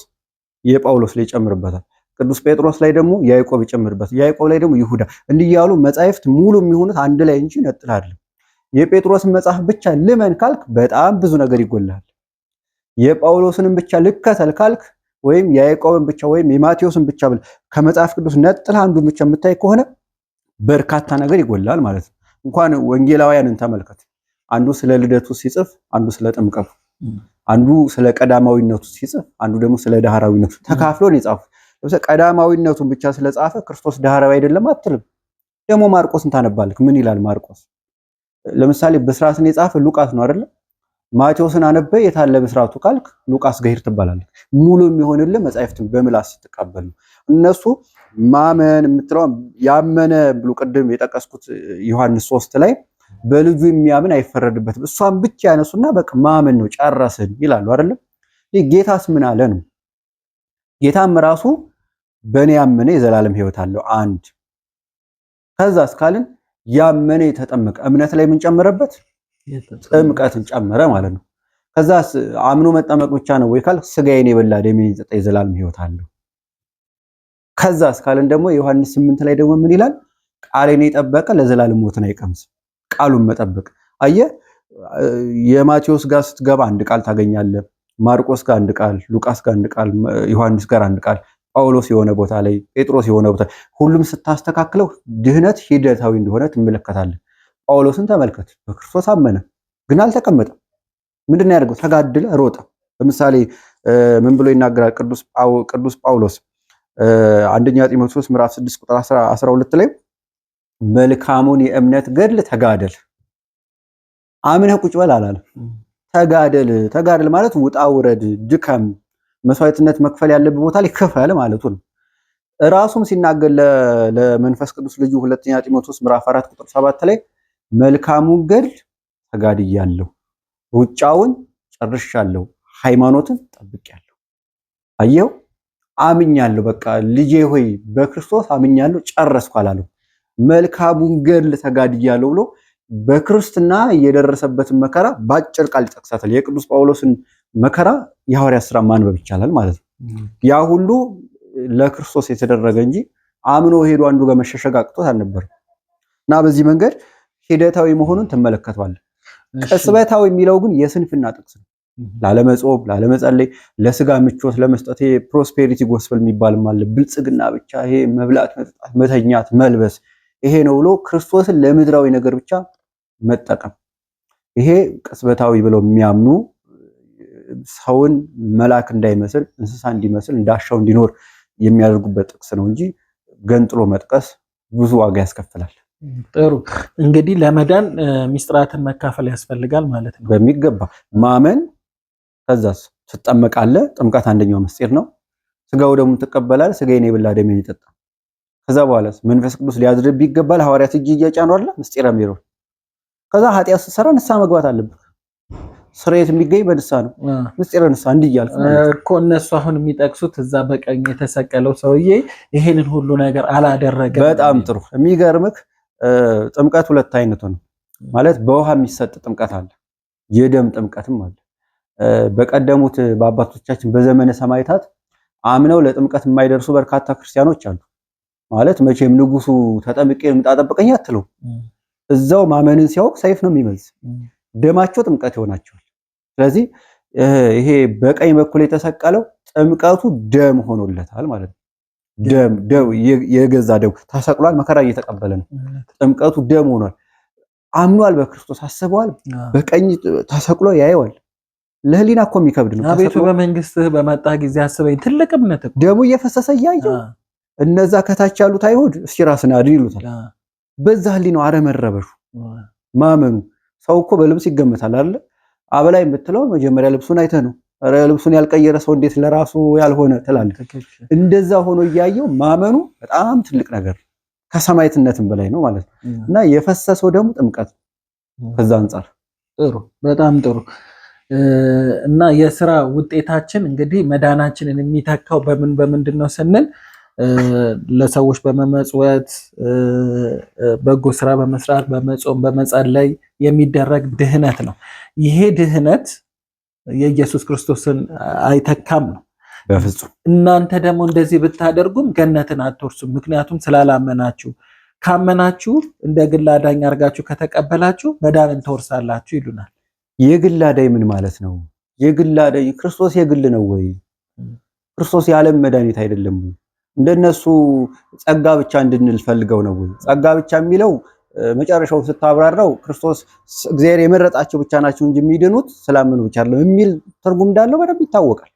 የጳውሎስ ላይ ይጨምርበታል። ቅዱስ ጴጥሮስ ላይ ደግሞ ያዕቆብ ይጨምርበታል። ያዕቆብ ላይ ደግሞ ይሁዳ። እንዲህ ያሉ መጻሕፍት ሙሉ የሚሆኑት አንድ ላይ እንጂ ነጥላል። የጴጥሮስን መጽሐፍ ብቻ ልመን ካልክ በጣም ብዙ ነገር ይጎልሃል። የጳውሎስንም ብቻ ልከተል ካልክ ወይም የያዕቆብን ብቻ ወይም የማቴዎስን ብቻ ብለህ ከመጽሐፍ ቅዱስ ነጥለህ አንዱን ብቻ የምታይ ከሆነ በርካታ ነገር ይጎልሃል ማለት ነው። እንኳን ወንጌላውያንን ተመልከት። አንዱ ስለ ልደቱ ሲጽፍ፣ አንዱ ስለ ጥምቀቱ፣ አንዱ ስለ ቀዳማዊነቱ ሲጽፍ፣ አንዱ ደግሞ ስለ ዳህራዊነቱ ተካፍሎ ነው የጻፉት። ለምሳሌ ቀዳማዊነቱን ብቻ ስለጻፈ ክርስቶስ ዳህራዊ አይደለም አትልም። ደግሞ ማርቆስን ታነባለህ። ምን ይላል ማርቆስ? ለምሳሌ ብስራትን የጻፈ ሉቃስ ነው አይደል? ማቴዎስን አነበ የታለ ብስራቱ ካልክ ሉቃስ ጋር ትባላለህ። ሙሉ የሚሆንልህ መጻሕፍትን በምላስ ስትቀበል ነው። እነሱ ማመን የምትለው ያመነ ብሎ ቅድም የጠቀስኩት ዮሐንስ 3 ላይ በልጁ የሚያምን አይፈረድበትም። እሷን ብቻ ያነሱና በቃ ማመን ነው ጨረስን ይላሉ አይደለም? ጌታስ ምን አለ ነው? ጌታም ራሱ በእኔ ያመነ የዘላለም ሕይወት አለው አንድ። ከዛስ ካልን ያመነ የተጠመቀ እምነት ላይ ምን ጨመረበት? ጥምቀትን ጨመረ ማለት ነው። ከዛስ አምኖ መጠመቅ ብቻ ነው ወይ ካል ስጋዬን የበላ ደሜን የጠጣ የዘላለም ሕይወት አለው። ከዛስ ካልን ደግሞ ዮሐንስ 8 ላይ ደግሞ ምን ይላል? ቃሌን የጠበቀ ለዘላለም ሞትን አይቀምስም። ቃሉን መጠበቅ አየህ። የማቴዎስ ጋር ስትገባ አንድ ቃል ታገኛለህ። ማርቆስ ጋር አንድ ቃል፣ ሉቃስ ጋር አንድ ቃል፣ ዮሐንስ ጋር አንድ ቃል፣ ጳውሎስ የሆነ ቦታ ላይ፣ ጴጥሮስ የሆነ ቦታ፣ ሁሉም ስታስተካክለው ድህነት ሂደታዊ እንደሆነ ትመለከታለህ። ጳውሎስን ተመልከት። በክርስቶስ አመነ ግን አልተቀመጠም። ምንድን ነው ያደርገው? ተጋደለ፣ ሮጠ። ለምሳሌ ምን ብሎ ይናገራል ቅዱስ ጳውሎስ አንደኛ ጢሞቴዎስ ምዕራፍ 6 ቁጥር 12 ላይ መልካሙን የእምነት ገድል ተጋደል። አምነህ ቁጭ በል አላለም። ተጋደል ማለት ውጣ ውረድ፣ ድከም፣ መስዋዕትነት መክፈል ያለበት ቦታ ላይ ክፈል ማለቱ ነው። ራሱም ሲናገር ለመንፈስ ቅዱስ ልጁ ሁለተኛ ጢሞቴዎስ ምዕራፍ 4 ቁጥር 7 ላይ መልካሙን ገድል ተጋድያለሁ፣ ሩጫውን ጨርሻለሁ፣ ሃይማኖትን ጠብቄያለሁ። አየው፣ አምኛለሁ፣ በቃ ልጄ ሆይ በክርስቶስ አምኛለሁ፣ ጨረስኩ አላለም። መልካሙን ገድል ተጋድያለሁ ብሎ በክርስትና የደረሰበትን መከራ በአጭር ቃል ይጠቅሳታል። የቅዱስ ጳውሎስን መከራ የሐዋርያት ሥራ ማንበብ ይቻላል ማለት ነው። ያ ሁሉ ለክርስቶስ የተደረገ እንጂ አምኖ ሄዶ አንዱ ጋር መሸሸግ አቅቶት አልነበረም። እና በዚህ መንገድ ሂደታዊ መሆኑን ትመለከተዋለህ። ቅጽበታዊ የሚለው ግን የስንፍና ጥቅስ ነው። ላለመጾም፣ ላለመጸለይ፣ ለስጋ ምቾት ለመስጠት ይሄ ፕሮስፔሪቲ ጎስፐል የሚባልም አለ። ብልጽግና ብቻ ይሄ መብላት፣ መጠጣት፣ መተኛት፣ መልበስ ይሄ ነው ብሎ ክርስቶስን ለምድራዊ ነገር ብቻ መጠቀም፣ ይሄ ቅጽበታዊ ብለው የሚያምኑ ሰውን መልአክ እንዳይመስል እንስሳ እንዲመስል እንዳሻው እንዲኖር የሚያደርጉበት ጥቅስ ነው እንጂ ገንጥሎ መጥቀስ ብዙ ዋጋ ያስከፍላል። ጥሩ እንግዲህ ለመዳን ሚስጥራትን መካፈል ያስፈልጋል ማለት ነው። በሚገባ ማመን፣ ከዛስ ትጠመቃለህ። ጥምቀት አንደኛው ምስጢር ነው። ስጋው ደግሞ ትቀበላለህ። ስጋዬን የበላ ደሜን የጠጣ ከዛ በኋላስ መንፈስ ቅዱስ ሊያድርብህ ይገባል። ሐዋርያት እጅ እያጫኑ አይደል? ምስጢረ ሜሮን ከዛ ኃጢአት ስትሰራ ንስሐ መግባት አለብህ። ስርየት የሚገኝ በንስሐ ነው። ምስጢረ ንስሐ እንዲህ እያልክ እኮ እነሱ አሁን የሚጠቅሱት እዛ በቀኝ የተሰቀለው ሰውዬ ይሄንን ሁሉ ነገር አላደረገም። በጣም ጥሩ። የሚገርምህ ጥምቀት ሁለት አይነት ነው ማለት በውሃ የሚሰጥ ጥምቀት አለ፣ የደም ጥምቀትም አለ። በቀደሙት በአባቶቻችን በዘመነ ሰማዕታት አምነው ለጥምቀት የማይደርሱ በርካታ ክርስቲያኖች አሉ። ማለት መቼም ንጉሱ ተጠምቄ ልምጣ ጠብቀኝ አትለው። እዛው ማመንን ሲያውቅ ሰይፍ ነው የሚመዝ፣ ደማቸው ጥምቀት ይሆናቸዋል። ስለዚህ ይሄ በቀኝ በኩል የተሰቀለው ጥምቀቱ ደም ሆኖለታል ማለት ነው። ደም የገዛ ደም ተሰቅሏል፣ መከራ እየተቀበለ ነው። ጥምቀቱ ደም ሆኗል። አምኗል፣ በክርስቶስ አስበዋል፣ በቀኝ ተሰቅሎ ያየዋል። ለህሊና እኮ የሚከብድ ነው። አቤቱ በመንግስትህ በመጣ ጊዜ አስበኝ። ትልቅ እምነት እኮ ደሙ እየፈሰሰ እያየው እነዛ ከታች ያሉት አይሁድ እስኪ ራስን አድን ይሉታል። በዛ ህሊናው አረመረበሹ ማመኑ። ሰው እኮ በልብስ ይገመታል አይደል? አበላይ የምትለው መጀመሪያ ልብሱን አይተህ ነው። ኧረ ልብሱን ያልቀየረ ሰው እንዴት ለራሱ ያልሆነ ትላለህ። እንደዛ ሆኖ እያየው ማመኑ በጣም ትልቅ ነገር ከሰማዕትነትም በላይ ነው ማለት ነው። እና የፈሰሰው ደግሞ ጥምቀት ከዛ አንጻር ጥሩ፣ በጣም ጥሩ። እና የስራ ውጤታችን እንግዲህ መዳናችንን የሚተካው በምንድን ነው ስንል ለሰዎች በመመጽወት በጎ ስራ በመስራት በመጾም በመጸለይ የሚደረግ ድህነት ነው። ይሄ ድህነት የኢየሱስ ክርስቶስን አይተካም ነው በፍጹም። እናንተ ደግሞ እንደዚህ ብታደርጉም ገነትን አትወርሱም፣ ምክንያቱም ስላላመናችሁ። ካመናችሁ እንደ ግል አዳኝ አድርጋችሁ ከተቀበላችሁ መዳንን ትወርሳላችሁ ይሉናል። የግል አዳኝ ምን ማለት ነው? የግል አዳኝ ክርስቶስ የግል ነው ወይ? ክርስቶስ የዓለም መድኃኒት አይደለም ወይ? እንደነሱ ጸጋ ብቻ እንድንል ፈልገው ነው ወይ? ጸጋ ብቻ የሚለው መጨረሻው ስታብራራው ክርስቶስ እግዚአብሔር የመረጣቸው ብቻ ናቸው እንጂ የሚድኑት ስላመኑ ብቻ አይደለም የሚል ትርጉም እንዳለው በደንብ ይታወቃል።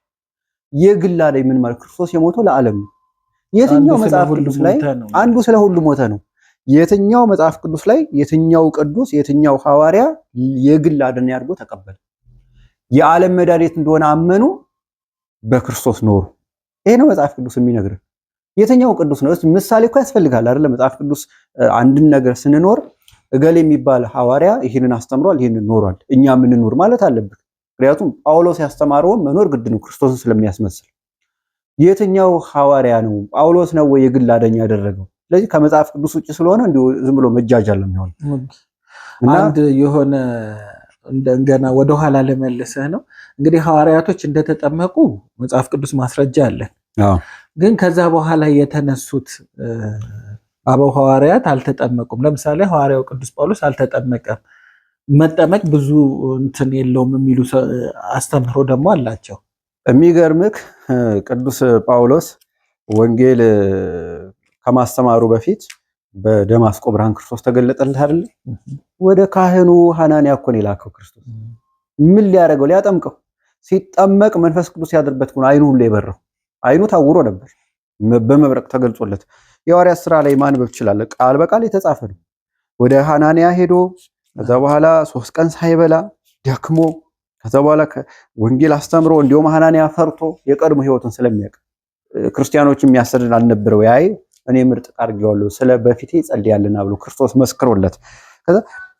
የግል አዳኝ ምን ማለት? ክርስቶስ የሞተው ለዓለም ነው። የትኛው መጽሐፍ ቅዱስ ላይ አንዱ ስለ ሁሉ ሞተ ነው? የትኛው መጽሐፍ ቅዱስ ላይ የትኛው ቅዱስ የትኛው ሐዋርያ የግል አዳኝ አድርጎ ተቀበለ? የዓለም መድኃኒት እንደሆነ አመኑ፣ በክርስቶስ ኖሩ። ይሄ ነው መጽሐፍ ቅዱስ የሚነግረን። የትኛው ቅዱስ ነው? ምሳሌ እኮ ያስፈልጋል አይደል? መጽሐፍ ቅዱስ አንድን ነገር ስንኖር እገሌ የሚባል ሐዋርያ ይሄንን አስተምሯል፣ ይሄንን ኖሯል፣ እኛ ምን ኖር ማለት አለበት። ምክንያቱም ጳውሎስ ያስተማረውን መኖር ግድ ነው ክርስቶስን ስለሚያስመስል። የትኛው ሐዋርያ ነው? ጳውሎስ ነው ወይ የግል አዳኝ ያደረገው? ስለዚህ ከመጽሐፍ ቅዱስ ውጭ ስለሆነ እንዲሁ ዝም ብሎ መጃጃል ነው የሚሆነው። አንድ የሆነ እንደገና ወደኋላ ለመለሰህ ነው እንግዲህ ሐዋርያቶች እንደተጠመቁ መጽሐፍ ቅዱስ ማስረጃ አለን። ግን ከዛ በኋላ የተነሱት አበው ሐዋርያት አልተጠመቁም። ለምሳሌ ሐዋርያው ቅዱስ ጳውሎስ አልተጠመቀም። መጠመቅ ብዙ እንትን የለውም የሚሉ አስተምህሮ ደግሞ አላቸው። የሚገርምህ ቅዱስ ጳውሎስ ወንጌል ከማስተማሩ በፊት በደማስቆ ብርሃን ክርስቶስ ተገለጠልህ አይደል? ወደ ካህኑ ሐናንያ እኮ ነው የላከው ክርስቶስ። ምን ሊያደርገው? ሊያጠምቀው። ሲጠመቅ መንፈስ ቅዱስ ያድርበት ሆነ። አይኑ ሁሉ የበራው፣ አይኑ ታውሮ ነበር፣ በመብረቅ ተገልጾለት። የሐዋርያት ሥራ ላይ ማንበብ ትችላለህ። ቃል በቃል የተጻፈ ነው። ወደ ሐናንያ ሄዶ ከዛ በኋላ 3 ቀን ሳይበላ ደክሞ ከዛ በኋላ ወንጌል አስተምሮ እንዲሁም ሐናንያ ፈርቶ የቀድሞ ሕይወቱን ስለሚያውቅ ክርስቲያኖች የሚያሰድድ አልነበረው። ያይ እኔ ምርጥ አድርጌዋለሁ ስለ በፊቴ ጸልያልና ብሎ ክርስቶስ መስክሮለት ከዛ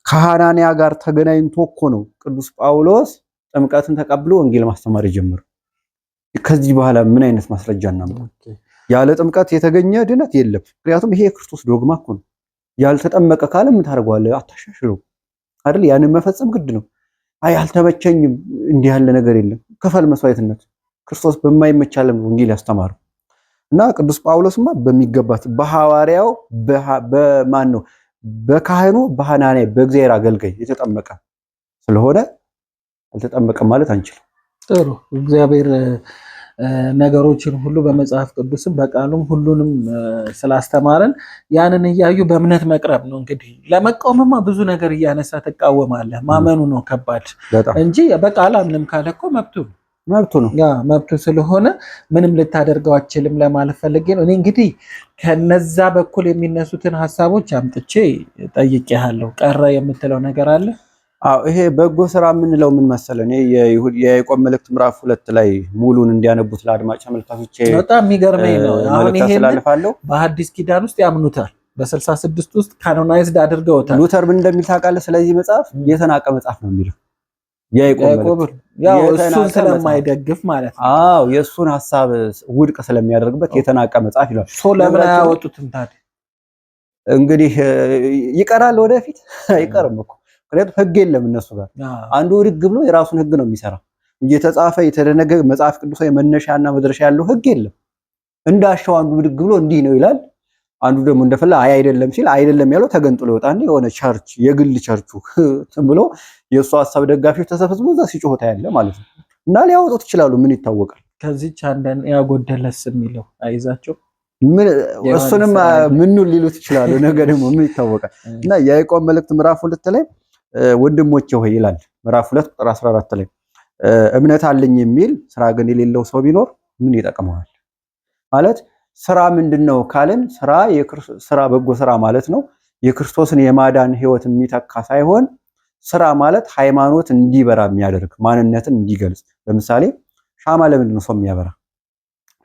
ከሐናንያ ጋር ተገናኝቶ እኮ ነው ቅዱስ ጳውሎስ ጥምቀትን ተቀብሎ ወንጌል ማስተማር የጀመረው። ከዚህ በኋላ ምን አይነት ማስረጃ እናምጣ? ያለ ጥምቀት የተገኘ ድነት የለም። ምክንያቱም ይሄ የክርስቶስ ዶግማ እኮ ነው። ያልተጠመቀ ካለ ምን ታደርገዋለህ? አታሻሽለው አይደል? ያንን መፈጸም ግድ ነው። አይ አልተመቸኝም፣ እንዲህ ያለ ነገር የለም፣ ክፈል መስዋዕትነት። ክርስቶስ በማይመች ዓለም ወንጌል ያስተማረው እና ቅዱስ ጳውሎስማ በሚገባት በሐዋርያው በማን ነው በካህኑ በሐናንያ በእግዚአብሔር አገልጋይ የተጠመቀ ስለሆነ አልተጠመቀም ማለት አንችልም። ጥሩ እግዚአብሔር ነገሮችን ሁሉ በመጽሐፍ ቅዱስም በቃሉም ሁሉንም ስላስተማረን ያንን እያዩ በእምነት መቅረብ ነው። እንግዲህ ለመቃወምማ ብዙ ነገር እያነሳ ትቃወማለህ። ማመኑ ነው ከባድ እንጂ በቃል አምንም ካለ እኮ መብቱ ነው። መብቱ ስለሆነ ምንም ልታደርገው አችልም ለማለት ፈልጌ ነው። እኔ እንግዲህ ከነዛ በኩል የሚነሱትን ሀሳቦች አምጥቼ ጠይቄሃለሁ። ቀረ የምትለው ነገር አለ? አዎ ይሄ በጎ ስራ የምንለው ምን መሰለህ? እኔ የያዕቆብ መልእክት ምዕራፍ 2 ላይ ሙሉን እንዲያነቡት ለአድማጭ ተመልካቾቼ በጣም የሚገርመኝ ነው። አሁን ይሄን በሐዲስ ኪዳን ውስጥ ያምኑታል። በ66 ውስጥ ካኖናይዝድ አድርገውታል። ሉተር ምን እንደሚል ታውቃለህ? ስለዚህ መጽሐፍ የተናቀ መጽሐፍ ነው የሚለው ያዕቆብ ያው እሱን ስለማይደግፍ ማለት ነው። አዎ የእሱን ሐሳብ ውድቅ ስለሚያደርግበት የተናቀ መጽሐፍ ይላል። ለምን አያወጡትም ታዲያ? እንግዲህ ይቀራል፣ ወደፊት አይቀርም እኮ ምክንያቱም ህግ የለም እነሱ ጋር። አንዱ ውድቅ ብሎ የራሱን ህግ ነው የሚሰራ እንጂ የተጻፈ የተደነገገ መጽሐፍ ቅዱሳዊ መነሻና መድረሻ ያለው ህግ የለም። እንዳሻው አንዱ ብድግ ብሎ እንዲህ ነው ይላል፣ አንዱ ደግሞ እንደፈለ አይደለም ሲል አይደለም ያለው ተገንጥሎ ይወጣል። የሆነ ቸርች የግል ቸርቹ ብሎ የእሱ ሐሳብ ደጋፊዎች ተሰብስበው እዛ ሲጮህ ያለ ማለት ነው። እና ሊያወጡት ይችላሉ፣ ምን ይታወቃል። ከዚህች አንደን ያጎደለስ የሚለው አይዛቸው ምን እሱንም ምን ሊሉት ይችላሉ። ነገ ደግሞ ምን ይታወቃል። እና የያዕቆብ መልእክት ምዕራፍ 2 ላይ ወንድሞቼ ሆይ ይላል። ምዕራፍ 2 ቁጥር 14 ላይ እምነት አለኝ የሚል ስራ ግን የሌለው ሰው ቢኖር ምን ይጠቅመዋል? ማለት ስራ ምንድነው ካልን ስራ በጎ ስራ ማለት ነው የክርስቶስን የማዳን ህይወት የሚተካ ሳይሆን ስራ ማለት ሃይማኖት እንዲበራ የሚያደርግ ማንነትን እንዲገልጽ። ለምሳሌ ሻማ ለምንድን ነው ሰው የሚያበራ?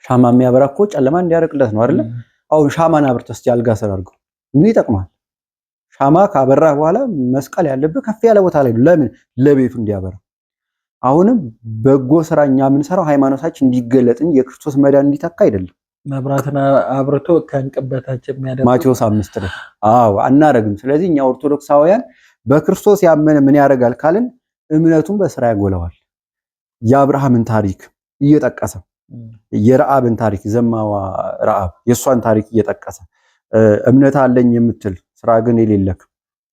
ሻማ የሚያበራ እኮ ጨለማ እንዲያርቅለት ነው አይደል? አሁን ሻማን አብርተህ እስቲ አልጋ ስር አድርገው ምን ይጠቅማል? ሻማ ካበራ በኋላ መስቀል ያለበት ከፍ ያለ ቦታ ላይ ለምን? ለቤቱ እንዲያበራ። አሁንም በጎ ስራኛ የምንሰራው ሃይማኖታችን እንዲገለጥ እንጂ የክርስቶስ መዳን እንዲተካ አይደለም። መብራትን አብርቶ ከእንቅበታችን የሚያደርግ ማቴዎስ 5 ላይ አናረግም። ስለዚህ እኛ ኦርቶዶክሳውያን በክርስቶስ ያመነ ምን ያደርጋል ካልን እምነቱን በስራ ያጎለዋል። የአብርሃምን ታሪክ እየጠቀሰ የረዓብን ታሪክ ዘማዋ ረዓብ የሷን ታሪክ እየጠቀሰ እምነት አለኝ የምትል ስራ ግን የሌለክ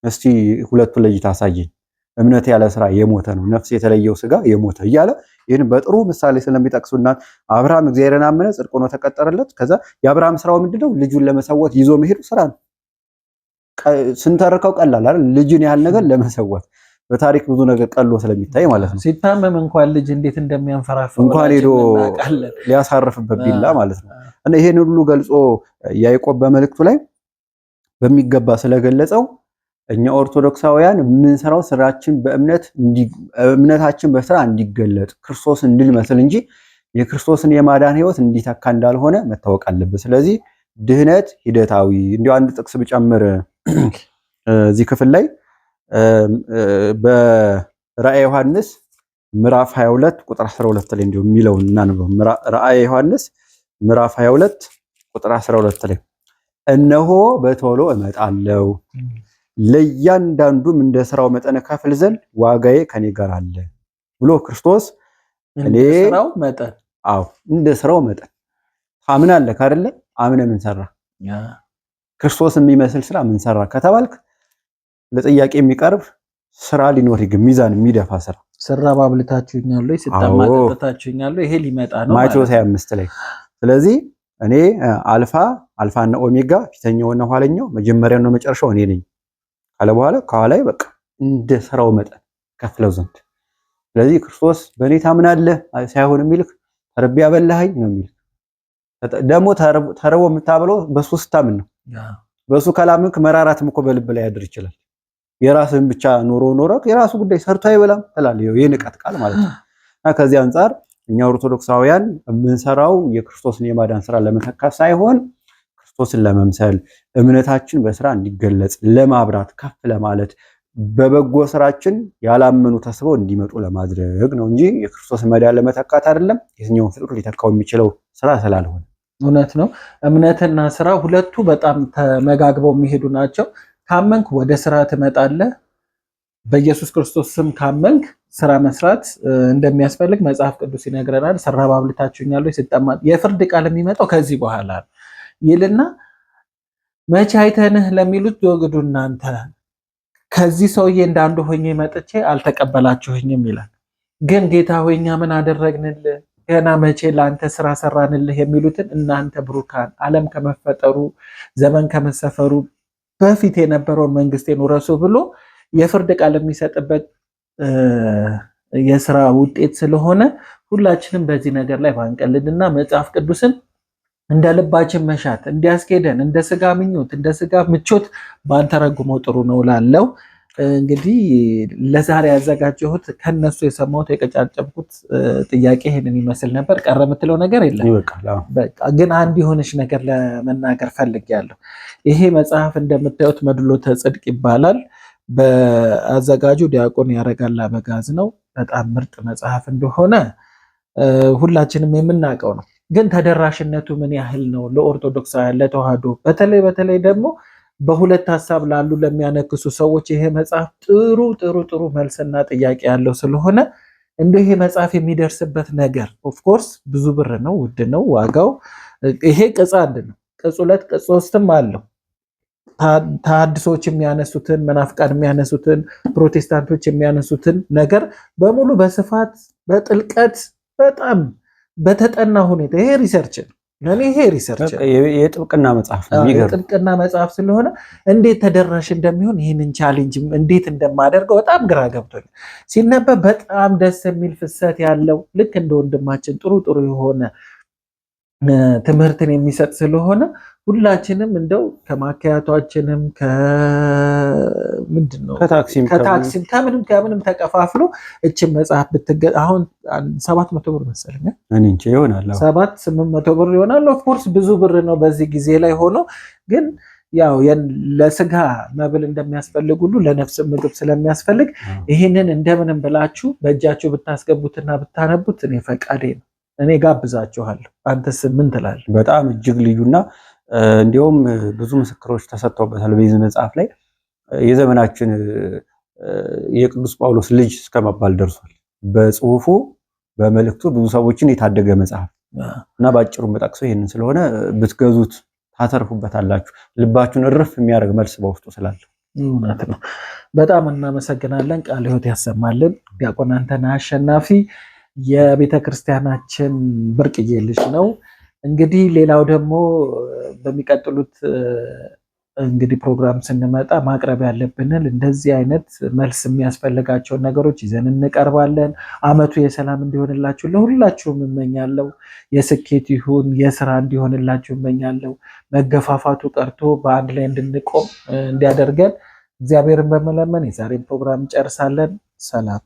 እስቲ ሁለቱ ለይታ አሳየኝ። እምነት ያለ ስራ የሞተ ነው፣ ነፍስ የተለየው ስጋ የሞተ እያለ ይህን በጥሩ ምሳሌ ስለሚጠቅሱና አብርሃም እግዚአብሔርን አመነ ጽድቅ ሆኖ ተቀጠረለት። ከዛ የአብርሃም ስራው ምንድነው? ልጁን ለመሰወት ይዞ መሄዱ ስራ ነው። ስንተርከው ቀላል አይደል? ልጅን ያህል ነገር ለመሰወት በታሪክ ብዙ ነገር ቀሎ ስለሚታይ ማለት ነው። ሲታመም እንኳን ልጅ እንዴት እንደሚያንፈራፍ እንኳን ሄዶ ሊያሳርፍበት ቢላ ማለት ነው። እና ይሄን ሁሉ ገልጾ ያዕቆብ በመልእክቱ ላይ በሚገባ ስለገለጸው እኛ ኦርቶዶክሳውያን የምንሰራው ስራችን እምነታችን በስራ እንዲገለጥ ክርስቶስ እንድንመስል እንጂ የክርስቶስን የማዳን ህይወት እንዲተካ እንዳልሆነ መታወቅ አለበት። ስለዚህ ድህነት ሂደታዊ እንዲሁ አንድ ጥቅስ ብጨምር እዚህ ክፍል ላይ በራእየ ዮሐንስ ምዕራፍ 22 ቁጥር 12 ላይ እንዲሁ የሚለውን እናንበው። ራእየ ዮሐንስ ምዕራፍ 22 ቁጥር 12 ላይ እነሆ በቶሎ እመጣለሁ ለእያንዳንዱም እንደ ስራው መጠን ከፍል ዘንድ ዋጋዬ ከኔ ጋር አለ ብሎ ክርስቶስ እንደ ስራው መጠን እንደ ስራው መጠን ታምናለህ አይደለ? አምነህ ምን ሰራ? ክርስቶስ የሚመስል ስራ ምን ሰራ ከተባልክ ለጥያቄ የሚቀርብ ስራ ሊኖር ይገባል። ሚዛን የሚደፋ ስራ ባብልታችሁኛል ወይ ስጠማ ጠጥታችሁኛል ወይ ይሄ ሊመጣ ነው ማቴዎስ 25 ላይ። ስለዚህ እኔ አልፋና ኦሜጋ ፊተኛውና ኋለኛው መጀመሪያውና መጨረሻው እኔ ነኝ ካለ በኋላ ከኋላይ በቃ እንደ ስራው መጠን ከፍለው ዘንድ። ስለዚህ ክርስቶስ በእኔ ታምናለህ ሳይሆን የሚልክ ተርቤ ያበላኸኝ ነው የሚልክ። ደግሞ ተርቦ የምታበለው በሱ ስታምን ነው። በሱ ከላምክ መራራትም እኮ በልብ ላይ ያድር ይችላል። የራስህን ብቻ ኖሮ የራሱ ጉዳይ ሰርቶ አይበላም ትላለህ። የንቀት ቃል ማለት ነው። እና ከዚህ አንጻር እኛ ኦርቶዶክሳውያን የምንሰራው የክርስቶስን የማዳን ስራ ለመተካት ሳይሆን ክርስቶስን ለመምሰል እምነታችን በስራ እንዲገለጽ ለማብራት ከፍ ለማለት በበጎ ስራችን ያላመኑ ተስበው እንዲመጡ ለማድረግ ነው እንጂ የክርስቶስ መዳን ለመተካት አይደለም። የትኛውን ፍጡር ሊተካው የሚችለው ስራ ስላልሆነ እውነት ነው። እምነትና ስራ ሁለቱ በጣም ተመጋግበው የሚሄዱ ናቸው። ካመንክ ወደ ስራ ትመጣለህ። በኢየሱስ ክርስቶስ ስም ካመንክ ስራ መስራት እንደሚያስፈልግ መጽሐፍ ቅዱስ ይነግረናል። ስራ ባብልታችሁኛል ወይ ስጠማ የፍርድ ቃል የሚመጣው ከዚህ በኋላ ይልና መቼ አይተንህ ለሚሉት ወግዱ እናንተ ከዚህ ሰውዬ እንዳንዱ ሆኜ መጥቼ አልተቀበላችሁኝም ይላል። ግን ጌታ ሆይ እኛ ምን አደረግንልህ? ገና መቼ ለአንተ ስራ ሰራንልህ? የሚሉትን እናንተ ብሩካን ዓለም ከመፈጠሩ ዘመን ከመሰፈሩ በፊት የነበረውን መንግስቴን ውረሱ ብሎ የፍርድ ቃል የሚሰጥበት የስራ ውጤት ስለሆነ ሁላችንም በዚህ ነገር ላይ ባንቀልድና መጽሐፍ ቅዱስን እንደ ልባችን መሻት እንዲያስኬደን እንደ ስጋ ምኞት እንደ ስጋ ምቾት ባንተረጉመው ጥሩ ነው ላለው እንግዲህ ለዛሬ ያዘጋጀሁት ከነሱ የሰማሁት የቀጫጨብኩት ጥያቄ ይሄንን ይመስል ነበር። ቀረ የምትለው ነገር የለም? በቃ ግን አንድ የሆነች ነገር ለመናገር ፈልጌያለሁ። ይሄ መጽሐፍ እንደምታዩት መድሎተ ጽድቅ ይባላል። በአዘጋጁ ዲያቆን ያረጋል አበጋዝ ነው። በጣም ምርጥ መጽሐፍ እንደሆነ ሁላችንም የምናውቀው ነው። ግን ተደራሽነቱ ምን ያህል ነው ለኦርቶዶክሳውያን፣ ለተዋህዶ በተለይ ደግሞ በሁለት ሀሳብ ላሉ ለሚያነክሱ ሰዎች ይሄ መጽሐፍ ጥሩ ጥሩ ጥሩ መልስና ጥያቄ ያለው ስለሆነ እንደው ይሄ መጽሐፍ የሚደርስበት ነገር ኦፍኮርስ ብዙ ብር ነው፣ ውድ ነው ዋጋው። ይሄ ቅጽ 1 ነው። ቅጽ 2 ቅጽ 3ም አለው። ተሐድሶች የሚያነሱትን፣ መናፍቃን የሚያነሱትን፣ ፕሮቴስታንቶች የሚያነሱትን ነገር በሙሉ በስፋት በጥልቀት በጣም በተጠና ሁኔታ ይሄ ሪሰርች ነው። ለኔ ይሄ ሪሰርች የጥብቅና መጽሐፍ ነው። የጥብቅና መጽሐፍ ስለሆነ እንዴት ተደራሽ እንደሚሆን ይህንን ቻሌንጅ እንዴት እንደማደርገው በጣም ግራ ገብቶኛል። ሲነበብ በጣም ደስ የሚል ፍሰት ያለው ልክ እንደ ወንድማችን ጥሩ ጥሩ የሆነ ትምህርትን የሚሰጥ ስለሆነ ሁላችንም እንደው ከማካያቷችንም ከታክሲም ከምንም ተቀፋፍሎ እችን መጽሐፍ አሁን 700 ብር መሰለኝ ይሆናል፣ 700-800 ብር ይሆናል። ኦፍኮርስ ብዙ ብር ነው በዚህ ጊዜ ላይ ሆኖ፣ ግን ያው ለስጋ መብል እንደሚያስፈልግ ሁሉ ለነፍስ ምግብ ስለሚያስፈልግ ይህንን እንደምንም ብላችሁ በእጃችሁ ብታስገቡትና ብታነቡት እኔ ፈቃዴ ነው። እኔ ጋብዛችኋለሁ። አንተስ ምን ትላለህ? በጣም እጅግ ልዩና እንዲሁም ብዙ ምስክሮች ተሰጥተውበታል በዚህ መጽሐፍ ላይ። የዘመናችን የቅዱስ ጳውሎስ ልጅ እስከመባል ደርሷል። በጽሁፉ በመልእክቱ ብዙ ሰዎችን የታደገ መጽሐፍ እና በአጭሩ መጠቅሰው ይህንን ስለሆነ ብትገዙት ታተርፉበታላችሁ። ልባችሁን እርፍ የሚያደርግ መልስ በውስጡ ስላለ እውነት ነው። በጣም እናመሰግናለን። ቃለ ሕይወት ያሰማልን። ዲያቆን አንተነህ አሸናፊ የቤተ ክርስቲያናችን ብርቅዬ ልጅ ነው። እንግዲህ ሌላው ደግሞ በሚቀጥሉት እንግዲህ ፕሮግራም ስንመጣ ማቅረብ ያለብንን እንደዚህ አይነት መልስ የሚያስፈልጋቸውን ነገሮች ይዘን እንቀርባለን። ዓመቱ የሰላም እንዲሆንላችሁ ለሁላችሁም እመኛለሁ። የስኬት ይሁን የስራ እንዲሆንላችሁ እመኛለሁ። መገፋፋቱ ቀርቶ በአንድ ላይ እንድንቆም እንዲያደርገን እግዚአብሔርን በመለመን የዛሬን ፕሮግራም እንጨርሳለን። ሰላም።